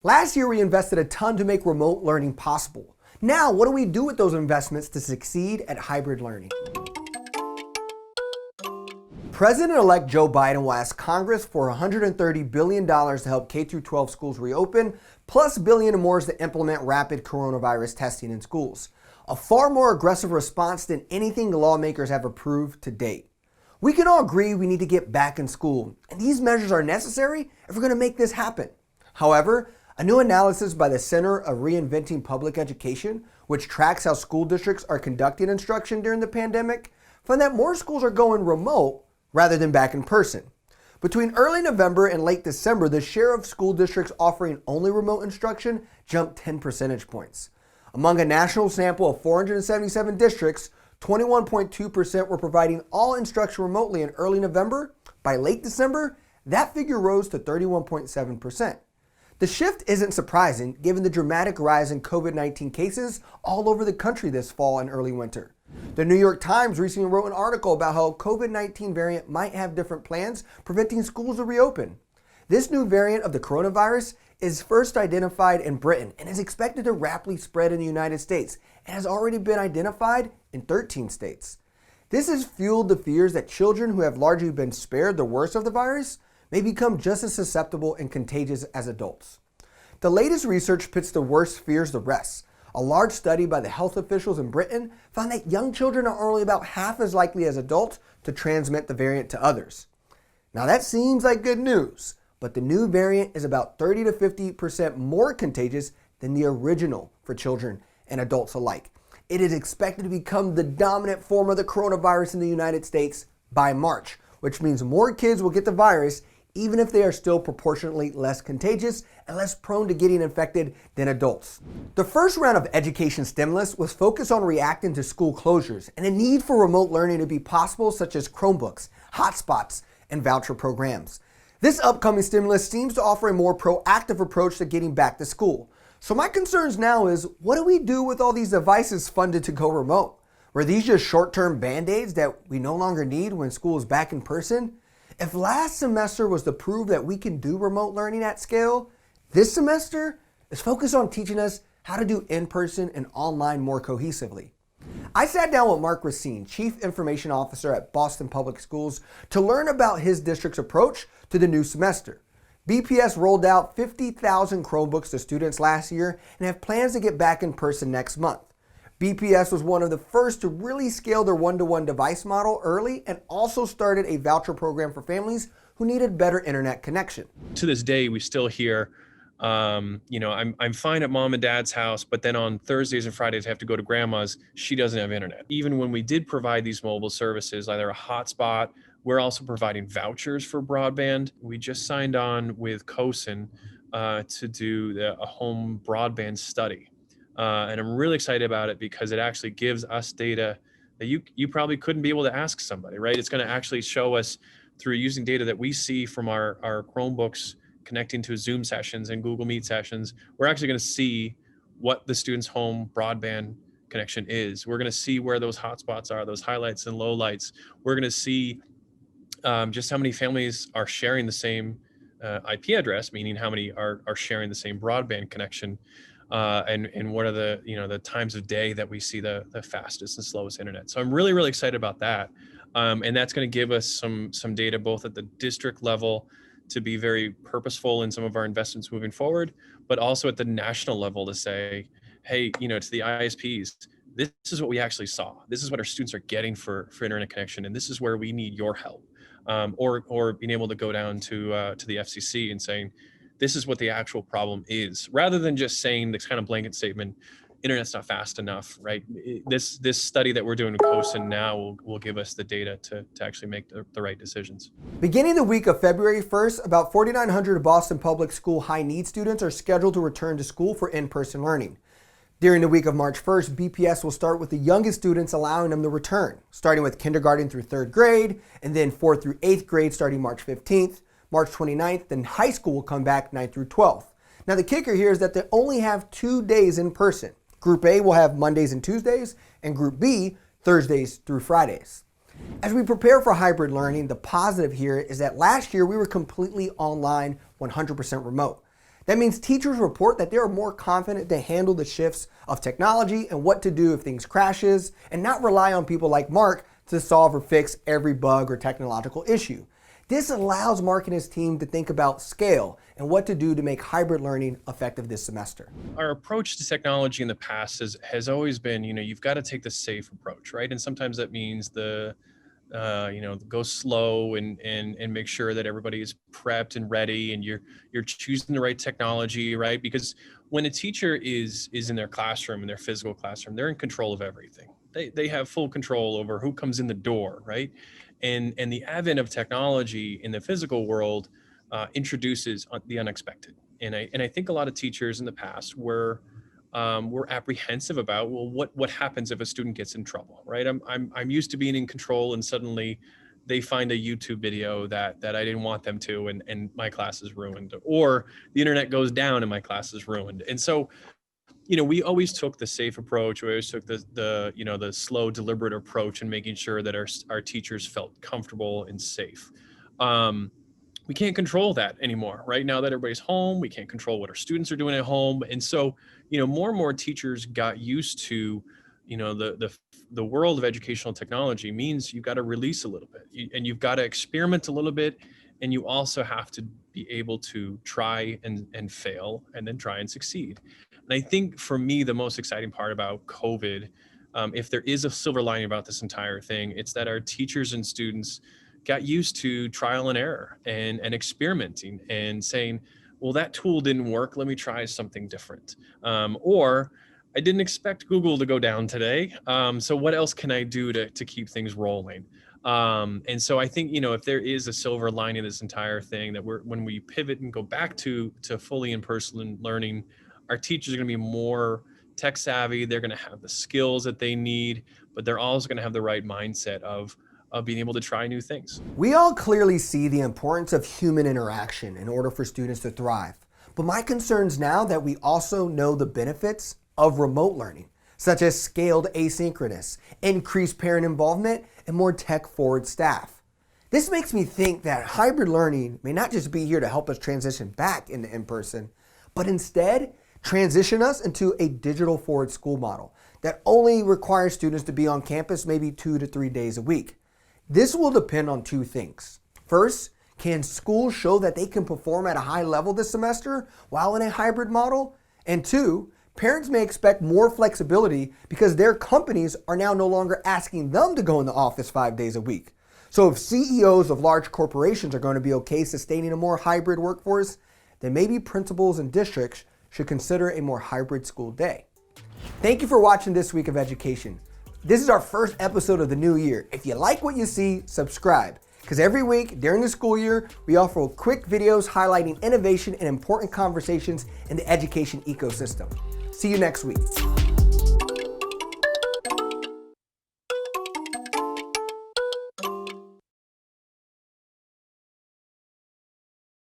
Last year, we invested a ton to make remote learning possible. Now, what do we do with those investments to succeed at hybrid learning? President-elect Joe Biden will ask Congress for $130 billion to help K-12 schools reopen, plus $1 billion more to implement rapid coronavirus testing in schools. A far more aggressive response than anything the lawmakers have approved to date. We can all agree we need to get back in school, and these measures are necessary if we're going to make this happen. However, a new analysis by the Center of Reinventing Public Education, which tracks how school districts are conducting instruction during the pandemic, found that more schools are going remote rather than back in person. Between early November and late December, the share of school districts offering only remote instruction jumped 10 percentage points. Among a national sample of 477 districts, 21.2% were providing all instruction remotely in early November. By late December, that figure rose to 31.7%. The shift isn't surprising given the dramatic rise in COVID-19 cases all over the country this fall and early winter. The New York Times recently wrote an article about how COVID-19 variant might have different plans preventing schools to reopen. This new variant of the coronavirus is first identified in Britain and is expected to rapidly spread in the United States and has already been identified in 13 states. This has fueled the fears that children who have largely been spared the worst of the virus may become just as susceptible and contagious as adults. The latest research pits the worst fears to rest. A large study by the health officials in Britain found that young children are only about half as likely as adults to transmit the variant to others. Now that seems like good news, but the new variant is about 30 to 50% more contagious than the original for children and adults alike. It is expected to become the dominant form of the coronavirus in the United States by March, which means more kids will get the virus even if they are still proportionately less contagious and less prone to getting infected than adults. The first round of education stimulus was focused on reacting to school closures and a need for remote learning to be possible, such as Chromebooks, hotspots, and voucher programs. This upcoming stimulus seems to offer a more proactive approach to getting back to school. So my concerns now is, what do we do with all these devices funded to go remote? Were these just short-term band-aids that we no longer need when school is back in person? If last semester was to prove that we can do remote learning at scale, this semester is focused on teaching us how to do in-person and online more cohesively. I sat down with Mark Racine, Chief Information Officer at Boston Public Schools, to learn about his district's approach to the new semester. BPS rolled out 50,000 Chromebooks to students last year and have plans to get back in person next month. BPS was one of the first to really scale their one-to-one device model early and also started a voucher program for families who needed better internet connection. To this day, we still hear, I'm fine at mom and dad's house, but then on Thursdays and Fridays I have to go to grandma's. She doesn't have internet. Even when we did provide these mobile services, either a hotspot, we're also providing vouchers for broadband. We just signed on with COSN to do a home broadband study. And I'm really excited about it because it actually gives us data that you probably couldn't be able to ask somebody, right? It's going to actually show us through using data that we see from our Chromebooks connecting to Zoom sessions and Google Meet sessions. We're actually going to see what the student's home broadband connection is. We're going to see where those hotspots are, those highlights and lowlights. We're going to see just how many families are sharing the same IP address, meaning how many are sharing the same broadband connection. And what are the times of day that we see the fastest and slowest internet. So I'm really, really excited about that. And that's going to give us some data both at the district level to be very purposeful in some of our investments moving forward, but also at the national level to say, hey, to the ISPs, this is what we actually saw. This is what our students are getting for internet connection. And this is where we need your help. Or being able to go down to the FCC and saying, this is what the actual problem is, rather than just saying this kind of blanket statement, internet's not fast enough, right? This study that we're doing with COSN now will give us the data to actually make the right decisions. Beginning the week of February 1st, about 4,900 Boston Public School high-need students are scheduled to return to school for in-person learning. During the week of March 1st, BPS will start with the youngest students, allowing them to return, starting with kindergarten through 3rd grade, and then 4th through 8th grade starting March 15th. March 29th, then high school will come back 9th through 12th. Now the kicker here is that they only have 2 days in person. Group A will have Mondays and Tuesdays, and Group B, Thursdays through Fridays. As we prepare for hybrid learning, the positive here is that last year we were completely online, 100% remote. That means teachers report that they are more confident to handle the shifts of technology and what to do if things crashes, and not rely on people like Mark to solve or fix every bug or technological issue. This allows Mark and his team to think about scale and what to do to make hybrid learning effective this semester. Our approach to technology in the past has always been, you've got to take the safe approach, right? And sometimes that means go slow and make sure that everybody is prepped and ready, and you're choosing the right technology, right? Because when a teacher is in their classroom, in their physical classroom, they're in control of everything. They have full control over who comes in the door, right? And the advent of technology in the physical world introduces the unexpected. And I think a lot of teachers in the past were apprehensive about, well, what happens if a student gets in trouble, right? I'm used to being in control, and suddenly they find a YouTube video that I didn't want them to, and my class is ruined, or the internet goes down and my class is ruined. And so, we always took the safe approach. We always took the slow, deliberate approach in making sure that our teachers felt comfortable and safe. We can't control that anymore. Right now that everybody's home, we can't control what our students are doing at home. And so, more and more teachers got used to, the world of educational technology means you've got to release a little bit, and you've got to experiment a little bit. And you also have to be able to try and fail, and then try and succeed. And I think for me, the most exciting part about COVID, if there is a silver lining about this entire thing, it's that our teachers and students got used to trial and error and experimenting and saying, well, that tool didn't work, let me try something different. Or I didn't expect Google to go down today, so what else can I do to keep things rolling? And so I think, if there is a silver lining of this entire thing, that when we pivot and go back to fully in-person learning, our teachers are going to be more tech savvy. They're going to have the skills that they need, but they're also going to have the right mindset of being able to try new things. We all clearly see the importance of human interaction in order for students to thrive. But my concern's now that we also know the benefits of remote learning, such as scaled asynchronous, increased parent involvement, and more tech-forward staff. This makes me think that hybrid learning may not just be here to help us transition back into in-person, but instead transition us into a digital forward school model that only requires students to be on campus maybe 2 to 3 days a week. This will depend on two things. First, can schools show that they can perform at a high level this semester while in a hybrid model? And two, parents may expect more flexibility because their companies are now no longer asking them to go in the office 5 days a week. So if CEOs of large corporations are going to be okay sustaining a more hybrid workforce, then maybe principals and districts should consider a more hybrid school day. Thank you for watching this week of education. This is our first episode of the new year. If you like what you see, subscribe, because every week during the school year, we offer quick videos highlighting innovation and important conversations in the education ecosystem. See you next week.